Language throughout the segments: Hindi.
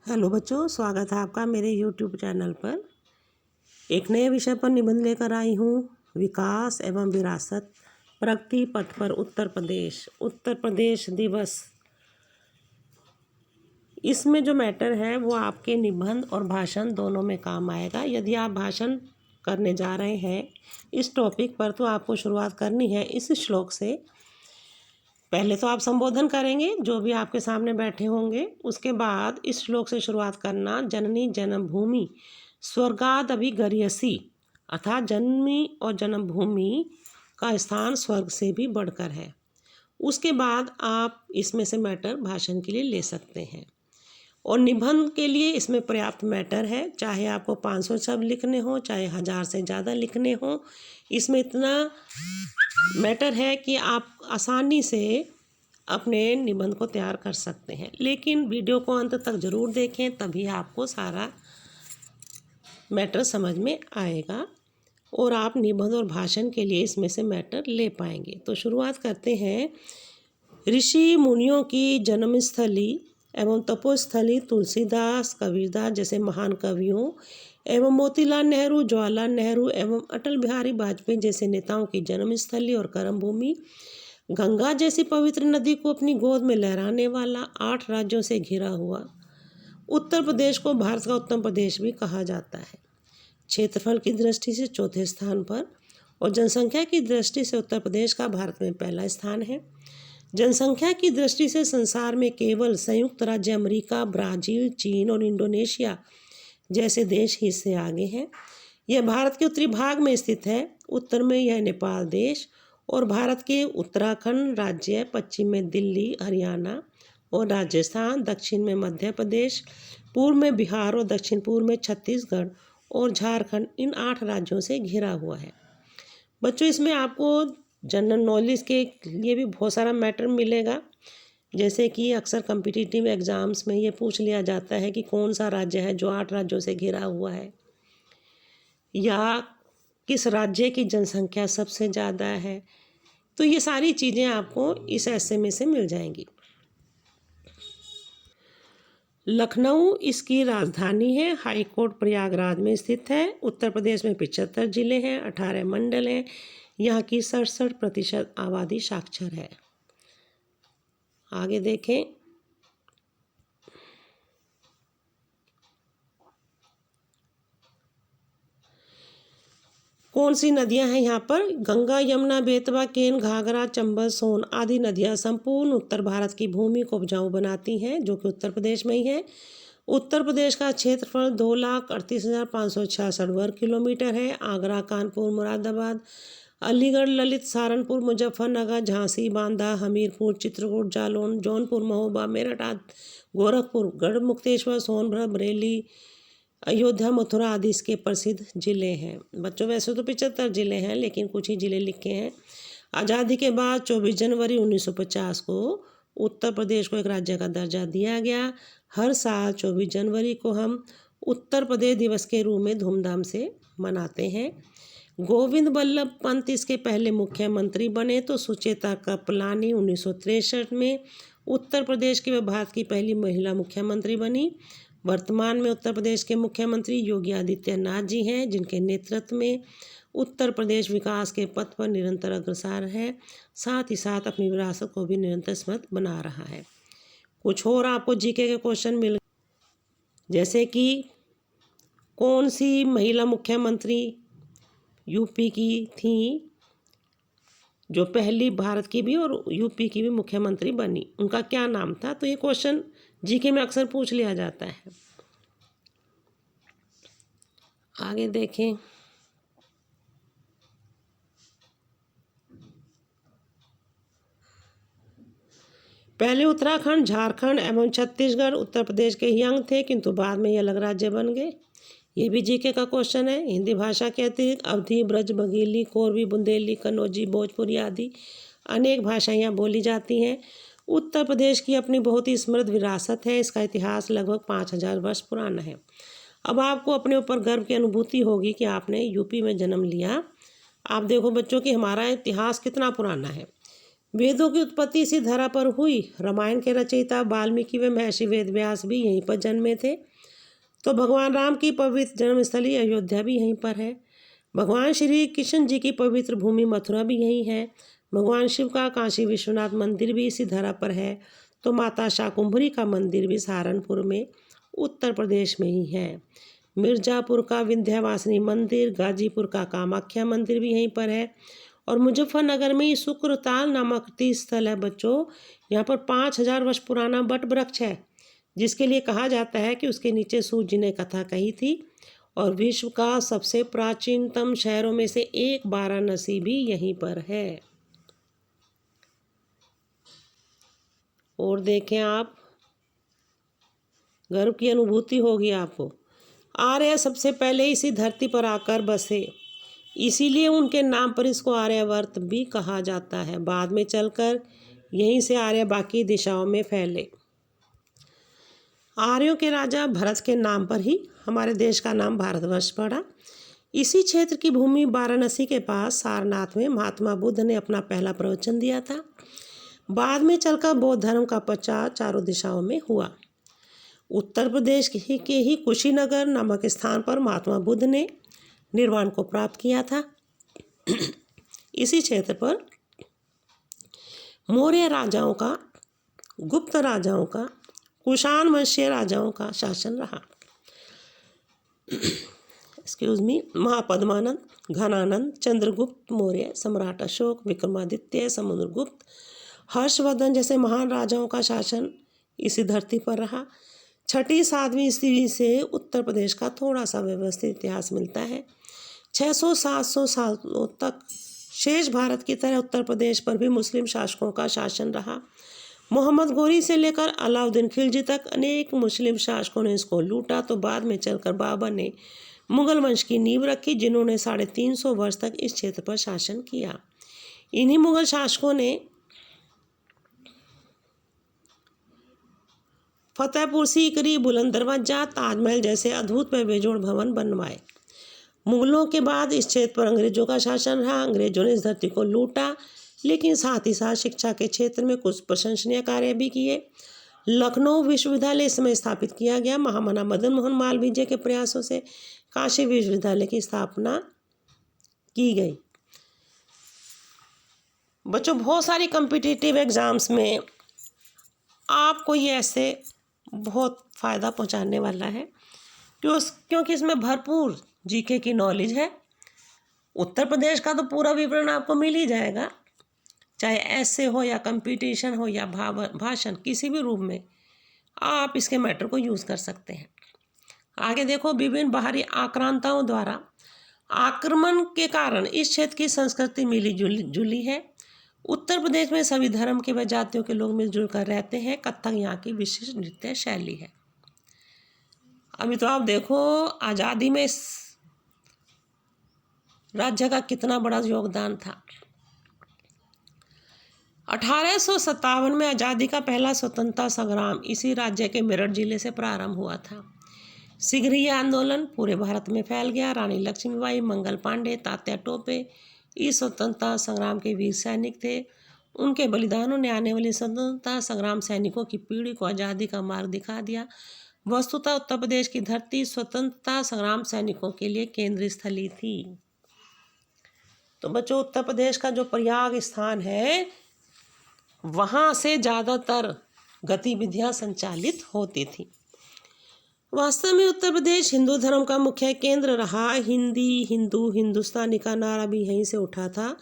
हेलो बच्चों, स्वागत है आपका मेरे यूट्यूब चैनल पर। एक नए विषय पर निबंध लेकर आई हूँ, विकास एवं विरासत, प्रगति पथ पर उत्तर प्रदेश दिवस। इसमें जो मैटर है वो आपके निबंध और भाषण दोनों में काम आएगा। यदि आप भाषण करने जा रहे हैं इस टॉपिक पर तो आपको शुरुआत करनी है इस श्लोक से। पहले तो आप संबोधन करेंगे जो भी आपके सामने बैठे होंगे, उसके बाद इस श्लोक से शुरुआत करना। जननी जन्मभूमि स्वर्गाद अभिगरीयसी, अर्थात जन्मी और जन्मभूमि का स्थान स्वर्ग से भी बढ़कर है। उसके बाद आप इसमें से मैटर भाषण के लिए ले सकते हैं। और निबंध के लिए इसमें पर्याप्त मैटर है, चाहे आपको 500 शब्द लिखने हो चाहे 1000 से ज़्यादा लिखने हो। इसमें इतना मैटर है कि आप आसानी से अपने निबंध को तैयार कर सकते हैं। लेकिन वीडियो को अंत तक ज़रूर देखें, तभी आपको सारा मैटर समझ में आएगा और आप निबंध और भाषण के लिए इसमें से मैटर ले पाएंगे। तो शुरुआत करते हैं। ऋषि मुनियों की जन्मस्थली एवं तपोस्थली तुलसीदास, कबीरदास जैसे महान कवियों एवं मोतीलाल नेहरू, जवाहरलाल नेहरू एवं अटल बिहारी वाजपेयी जैसे नेताओं की जन्मस्थली और कर्मभूमि, गंगा जैसी पवित्र नदी को अपनी गोद में लहराने वाला, 8 राज्यों से घिरा हुआ उत्तर प्रदेश को भारत का उत्तम प्रदेश भी कहा जाता है। क्षेत्रफल की दृष्टि से चौथे स्थान पर और जनसंख्या की दृष्टि से उत्तर प्रदेश का भारत में पहला स्थान है। जनसंख्या की दृष्टि से संसार में केवल संयुक्त राज्य अमेरिका, ब्राज़ील, चीन और इंडोनेशिया जैसे देश ही इससे आगे हैं। यह भारत के उत्तरी भाग में स्थित है। उत्तर में यह नेपाल देश और भारत के उत्तराखंड राज्य, पश्चिम में दिल्ली, हरियाणा और राजस्थान, दक्षिण में मध्य प्रदेश, पूर्व में बिहार और दक्षिण पूर्व में छत्तीसगढ़ और झारखंड, इन 8 राज्यों से घिरा हुआ है। बच्चों, इसमें आपको जनरल नॉलेज के लिए भी बहुत सारा मैटर मिलेगा। जैसे कि अक्सर कम्पिटिटिव एग्ज़ाम्स में ये पूछ लिया जाता है कि कौन सा राज्य है जो 8 राज्यों से घिरा हुआ है, या किस राज्य की जनसंख्या सबसे ज़्यादा है। तो ये सारी चीज़ें आपको इस ऐसे में से मिल जाएंगी। लखनऊ इसकी राजधानी है। हाई कोर्ट प्रयागराज में स्थित है। उत्तर प्रदेश में 75 जिले हैं, 18 मंडल हैं। यहाँ की 67% आबादी साक्षर है। आगे देखें। कौन सी नदियां हैं यहाँ पर? गंगा, यमुना, बेतवा, केन, घाघरा, चंबल, सोन आदि नदियां संपूर्ण उत्तर भारत की भूमि को उपजाऊ बनाती हैं, जो कि उत्तर प्रदेश में ही है। उत्तर प्रदेश का क्षेत्रफल 2,38,566 वर्ग किलोमीटर है। आगरा, कानपुर, मुरादाबाद, अलीगढ़, ललित, सहारनपुर, मुजफ्फरनगर, झांसी, बांदा, हमीरपुर, चित्रकूट, जालौन, जौनपुर, महोबा, मेरठ, गोरखपुर, गढ़मुक्तेश्वर, सोनभद्र, बरेली, अयोध्या, मथुरा आदि इसके प्रसिद्ध जिले हैं। बच्चों, वैसे तो 75 जिले हैं, लेकिन कुछ ही जिले लिखे हैं। आज़ादी के बाद 24 जनवरी 1950 को उत्तर प्रदेश को एक राज्य का दर्जा दिया गया। हर साल 24 जनवरी को हम उत्तर प्रदेश दिवस के रूप में धूमधाम से मनाते हैं। गोविंद बल्लभ पंत इसके पहले मुख्यमंत्री बने, तो सुचेता कृपलानी 1963 में उत्तर प्रदेश की व भारत की पहली महिला मुख्यमंत्री बनी। वर्तमान में उत्तर प्रदेश के मुख्यमंत्री योगी आदित्यनाथ जी हैं, जिनके नेतृत्व में उत्तर प्रदेश विकास के पथ पर निरंतर अग्रसर है, साथ ही साथ अपनी विरासत को भी निरंतर समृद्ध बना रहा है। कुछ और आपको जीके के क्वेश्चन मिल, जैसे कि कौन सी महिला मुख्यमंत्री यूपी की थी जो पहली भारत की भी और यूपी की भी मुख्यमंत्री बनी, उनका क्या नाम था? तो ये क्वेश्चन जीके में अक्सर पूछ लिया जाता है। आगे देखें। पहले उत्तराखंड, झारखंड एवं छत्तीसगढ़ उत्तर प्रदेश के ही अंग थे, किंतु बाद में ये अलग राज्य बन गए। ये भी जीके का क्वेश्चन है। हिंदी भाषा के अतिरिक्त अवधी, ब्रज, बघेली, कोरवी, बुंदेली, कन्नौजी, भोजपुरी आदि अनेक भाषाएं यहाँ बोली जाती हैं। उत्तर प्रदेश की अपनी बहुत ही समृद्ध विरासत है। इसका इतिहास लगभग 5000 वर्ष पुराना है। अब आपको अपने ऊपर गर्व की अनुभूति होगी कि आपने यूपी में जन्म लिया। आप देखो बच्चों कि हमारा इतिहास कितना पुराना है। वेदों की उत्पत्ति इसी धरा पर हुई। रामायण के रचयिता वाल्मीकि व महर्षि वेदव्यास भी यहीं पर जन्मे थे। तो भगवान राम की पवित्र जन्मस्थली अयोध्या भी यहीं पर है। भगवान श्री कृष्ण जी की पवित्र भूमि मथुरा भी यहीं है। भगवान शिव का काशी विश्वनाथ मंदिर भी इसी धरा पर है। तो माता शाकुंभरी का मंदिर भी सहारनपुर में उत्तर प्रदेश में ही है। मिर्ज़ापुर का विंध्यवासिनी मंदिर, गाजीपुर का कामाख्या मंदिर भी यहीं पर है। और मुजफ्फरनगर में शुक्रताल नामक तीर्थ स्थल है बच्चों। यहाँ पर 5000 वर्ष पुराना बट वृक्ष है, जिसके लिए कहा जाता है कि उसके नीचे सूत जी ने कथा कही थी। और विश्व का सबसे प्राचीनतम शहरों में से एक वाराणसी भी यहीं पर है। और देखें आप, गर्व की अनुभूति होगी आपको। आर्य सबसे पहले इसी धरती पर आकर बसे, इसीलिए उनके नाम पर इसको आर्यावर्त भी कहा जाता है। बाद में चलकर यहीं से आर्य बाकी दिशाओं में फैले। आर्यों के राजा भरत के नाम पर ही हमारे देश का नाम भारतवर्ष पड़ा। इसी क्षेत्र की भूमि वाराणसी के पास सारनाथ में महात्मा बुद्ध ने अपना पहला प्रवचन दिया था। बाद में चलकर बौद्ध धर्म का प्रचार चारों दिशाओं में हुआ। उत्तर प्रदेश के ही कुशीनगर नामक स्थान पर महात्मा बुद्ध ने निर्वाण को प्राप्त किया था। इसी क्षेत्र पर मौर्य राजाओं का, गुप्त राजाओं का, कुषाण वंशीय राजाओं का शासन रहा। महापद्मानंद, घनानंद, चंद्रगुप्त मौर्य, सम्राट अशोक, विक्रमादित्य, समुद्रगुप्त, हर्षवर्धन जैसे महान राजाओं का शासन इसी धरती पर रहा। 6वीं-7वीं ईस्वी से उत्तर प्रदेश का थोड़ा सा व्यवस्थित इतिहास मिलता है। 600-700 सालों तक शेष भारत की तरह उत्तर प्रदेश पर भी मुस्लिम शासकों का शासन रहा। मोहम्मद गोरी से लेकर अलाउद्दीन खिलजी तक अनेक मुस्लिम शासकों ने इसको लूटा। तो बाद में चलकर बाबर ने मुगल वंश की नींव रखी, जिन्होंने 350 वर्ष तक इस क्षेत्र पर शासन किया। इन्हीं मुगल शासकों ने फतेहपुर सीकरी, बुलंद दरवाजा, ताजमहल जैसे अद्भुत व बेजोड़ भवन बनवाए। मुगलों के बाद इस क्षेत्र पर अंग्रेजों का शासन रहा। अंग्रेजों ने इस धरती को लूटा, लेकिन साथ ही साथ शिक्षा के क्षेत्र में कुछ प्रशंसनीय कार्य भी किए। लखनऊ विश्वविद्यालय इस समय स्थापित किया गया। महामना मदन मोहन मालवीय के प्रयासों से काशी विश्वविद्यालय की स्थापना की गई। बच्चों, बहुत सारी कॉम्पिटिटिव एग्जाम्स में आपको ये ऐसे बहुत फ़ायदा पहुंचाने वाला है, क्योंकि इसमें भरपूर जीके की नॉलेज है। उत्तर प्रदेश का तो पूरा विवरण आपको मिल ही जाएगा, चाहे ऐसे हो या कंपटीशन हो या भाषण, किसी भी रूप में आप इसके मैटर को यूज़ कर सकते हैं। आगे देखो, विभिन्न बाहरी आक्रांताओं द्वारा आक्रमण के कारण इस क्षेत्र की संस्कृति मिली जुली है। उत्तर प्रदेश में सभी धर्म के व जातियों के लोग मिलजुल कर रहते हैं। कथक यहाँ की विशिष्ट नृत्य शैली है। अभी तो आप देखो, आज़ादी में इस राज्य का कितना बड़ा योगदान था। 1857 में आज़ादी का पहला स्वतंत्रता संग्राम इसी राज्य के मेरठ जिले से प्रारंभ हुआ था। शीघ्र ही आंदोलन पूरे भारत में फैल गया। रानी लक्ष्मीबाई, मंगल पांडे, तात्या टोपे इस स्वतंत्रता संग्राम के वीर सैनिक थे। उनके बलिदानों ने आने वाले स्वतंत्रता संग्राम सैनिकों की पीढ़ी को आज़ादी का मार्ग दिखा दिया। वस्तुतः उत्तर प्रदेश की धरती स्वतंत्रता संग्राम सैनिकों के लिए केंद्र स्थली थी। तो बच्चों, उत्तर प्रदेश का जो प्रयाग स्थान है, वहाँ से ज़्यादातर गतिविधियाँ संचालित होती थी। वास्तव में उत्तर प्रदेश हिंदू धर्म का मुख्य केंद्र रहा। हिंदी, हिंदू, हिंदुस्तानी का नारा भी यहीं से उठा था।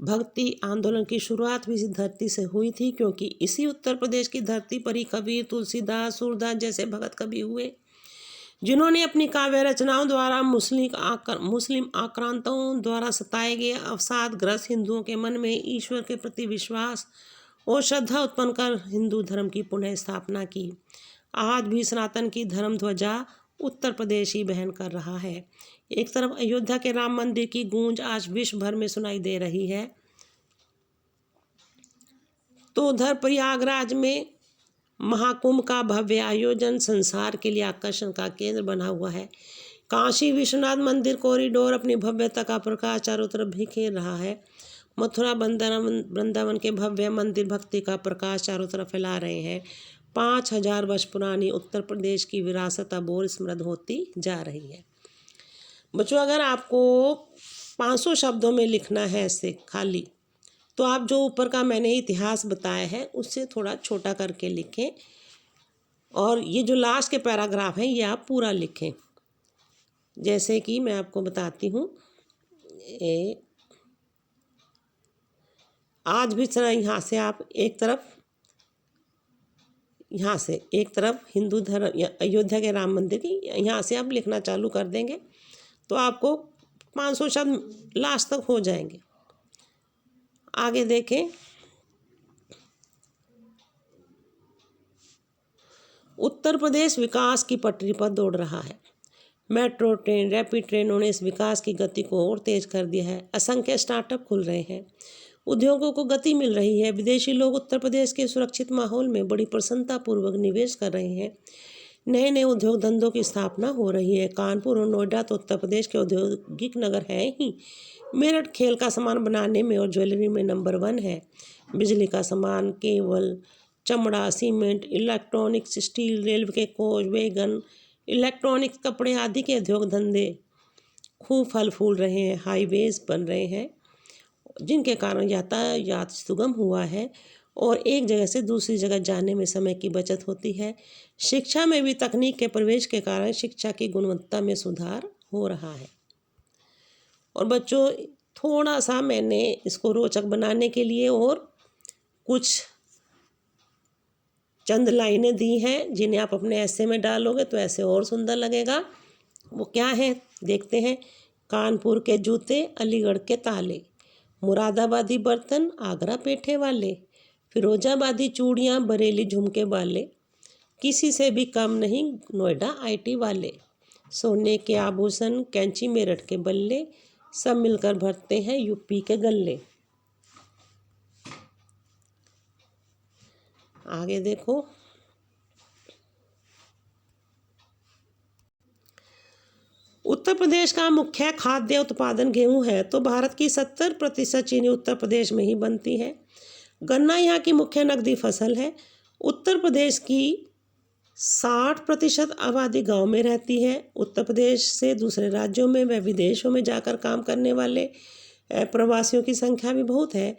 भक्ति आंदोलन की शुरुआत भी इसी धरती से हुई थी, क्योंकि इसी उत्तर प्रदेश की धरती पर ही कबीर, तुलसीदास, सूरदास जैसे भगत कवि हुए, जिन्होंने अपनी काव्य रचनाओं द्वारा मुस्लिम आक्रांताओं द्वारा सताए गए अवसादग्रस्त हिंदुओं के मन में ईश्वर के प्रति विश्वास और श्रद्धा उत्पन्न कर हिंदू धर्म की पुनः स्थापना की। आज भी सनातन की धर्म ध्वजा उत्तर प्रदेश ही बहन कर रहा है। एक तरफ अयोध्या के राम मंदिर की गूंज आज विश्व भर में सुनाई दे रही है, तो उधर प्रयागराज में महाकुंभ का भव्य आयोजन संसार के लिए आकर्षण का केंद्र बना हुआ है। काशी विश्वनाथ मंदिर कॉरिडोर अपनी भव्यता का प्रकाश चारों तरफ बिखेर रहा है। मथुरा वृंदावन के भव्य मंदिर भक्ति का प्रकाश चारों तरफ फैला रहे हैं। 5000 वर्ष पुरानी उत्तर प्रदेश की विरासत अब और समृद्ध होती जा रही है। बच्चों, अगर आपको 500 शब्दों में लिखना है ऐसे खाली, तो आप जो ऊपर का मैंने इतिहास बताया है उससे थोड़ा छोटा करके लिखें, और ये जो लास्ट के पैराग्राफ हैं ये आप पूरा लिखें। जैसे कि मैं आपको बताती हूँ, आज भी तरह यहाँ से आप एक तरफ हिंदू धर्म अयोध्या के राम मंदिर की, यहाँ से आप लिखना चालू कर देंगे तो आपको 500 शब्द लास्ट तक हो जाएंगे। आगे देखें, उत्तर प्रदेश विकास की पटरी पर दौड़ रहा है। मेट्रो ट्रेन, रैपिड ट्रेनों ने इस विकास की गति को और तेज कर दिया है। असंख्य स्टार्टअप खुल रहे हैं, उद्योगों को गति मिल रही है। विदेशी लोग उत्तर प्रदेश के सुरक्षित माहौल में बड़ी प्रसन्नतापूर्वक निवेश कर रहे हैं। नए नए उद्योग धंधों की स्थापना हो रही है। कानपुर और नोएडा तो उत्तर प्रदेश के औद्योगिक नगर हैं ही। मेरठ खेल का सामान बनाने में और ज्वेलरी में नंबर 1 है। बिजली का सामान, केबल, चमड़ा, सीमेंट, इलेक्ट्रॉनिक्स, स्टील, रेलवे के कोच, वैगन, इलेक्ट्रॉनिक्स, कपड़े आदि के उद्योग धंधे खूब फल फूल रहे हैं। हाईवेज बन रहे हैं जिनके कारण यातायात सुगम हुआ है और एक जगह से दूसरी जगह जाने में समय की बचत होती है। शिक्षा में भी तकनीक के प्रवेश के कारण शिक्षा की गुणवत्ता में सुधार हो रहा है। और बच्चों, थोड़ा सा मैंने इसको रोचक बनाने के लिए और कुछ चंद लाइनें दी हैं जिन्हें आप अपने ऐसे में डालोगे तो ऐसे और सुंदर लगेगा। वो क्या है देखते हैं। कानपुर के जूते, अलीगढ़ के ताले, मुरादाबादी बर्तन, आगरा पेठे वाले, फिरोजाबादी चूड़ियाँ, बरेली झुमके वाले, किसी से भी कम नहीं नोएडा आईटी वाले, सोने के आभूषण, कैंची मेरठ के बल्ले, सब मिलकर भरते हैं यूपी के गल्ले। आगे देखो, उत्तर प्रदेश का मुख्य खाद्य उत्पादन गेहूं है, तो भारत की 70% चीनी उत्तर प्रदेश में ही बनती है। गन्ना यहाँ की मुख्य नकदी फसल है। उत्तर प्रदेश की 60% आबादी गांव में रहती है। उत्तर प्रदेश से दूसरे राज्यों में व विदेशों में जाकर काम करने वाले प्रवासियों की संख्या भी बहुत है।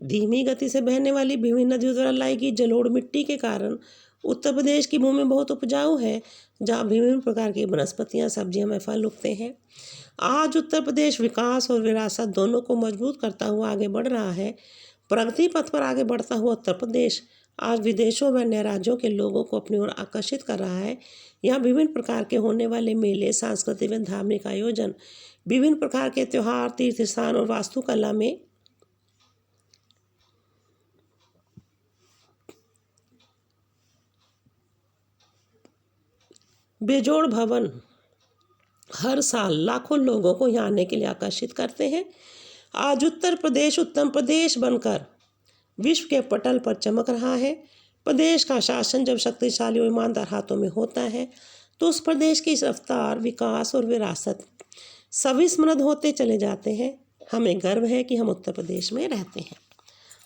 धीमी गति से बहने वाली विभिन्न नदियों द्वारा लाई गई जलोढ़ मिट्टी के कारण उत्तर प्रदेश की भूमि बहुत उपजाऊ है, जहाँ विभिन्न प्रकार की वनस्पतियाँ, सब्जियाँ में फल उगते हैं। आज उत्तर प्रदेश विकास और विरासत दोनों को मजबूत करता हुआ आगे बढ़ रहा है। प्रगति पथ पर आगे बढ़ता हुआ उत्तर प्रदेश आज विदेशों व अन्य राज्यों के लोगों को अपनी ओर आकर्षित कर रहा है। यहाँ विभिन्न प्रकार के होने वाले मेले, सांस्कृतिक व धार्मिक आयोजन, विभिन्न प्रकार के त्यौहार, तीर्थ स्थान और वास्तुकला में बेजोड़ भवन हर साल लाखों लोगों को यहाँ आने के लिए आकर्षित करते हैं। आज उत्तर प्रदेश उत्तम प्रदेश बनकर विश्व के पटल पर चमक रहा है। प्रदेश का शासन जब शक्तिशाली और ईमानदार हाथों में होता है तो उस प्रदेश की रफ्तार, विकास और विरासत सभी समृद्ध होते चले जाते हैं। हमें गर्व है कि हम उत्तर प्रदेश में रहते हैं।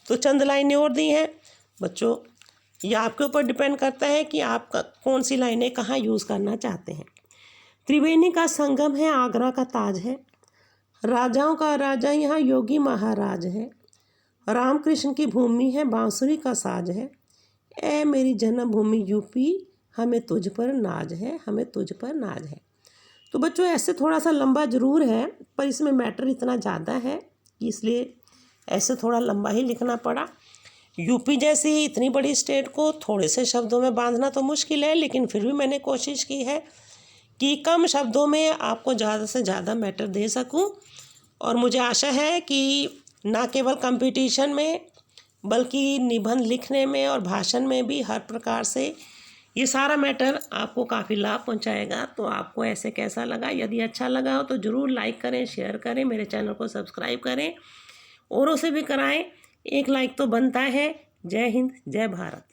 तो चंद लाइनें और दी हैं बच्चों, यह आपके ऊपर डिपेंड करता है कि आप कौन सी लाइनें कहाँ यूज़ करना चाहते हैं। त्रिवेणी का संगम है, आगरा का ताज है, राजाओं का राजा यहाँ योगी महाराज है, रामकृष्ण की भूमि है, बांसुरी का साज है, ए मेरी जन्मभूमि यूपी, हमें तुझ पर नाज है, हमें तुझ पर नाज है। तो बच्चों, ऐसे थोड़ा सा लंबा ज़रूर है पर इसमें मैटर इतना ज़्यादा है कि इसलिए ऐसे थोड़ा लंबा ही लिखना पड़ा। यूपी जैसी इतनी बड़ी स्टेट को थोड़े से शब्दों में बांधना तो मुश्किल है, लेकिन फिर भी मैंने कोशिश की है कि कम शब्दों में आपको ज़्यादा से ज़्यादा मैटर दे सकूं। और मुझे आशा है कि ना केवल कंपटीशन में बल्कि निबंध लिखने में और भाषण में भी हर प्रकार से ये सारा मैटर आपको काफ़ी लाभ पहुंचाएगा। तो आपको ऐसे कैसा लगा? यदि अच्छा लगा हो तो ज़रूर लाइक करें, शेयर करें, मेरे चैनल को सब्सक्राइब करें, औरों से भी कराएं। एक लाइक तो बनता है। जय हिंद, जय भारत।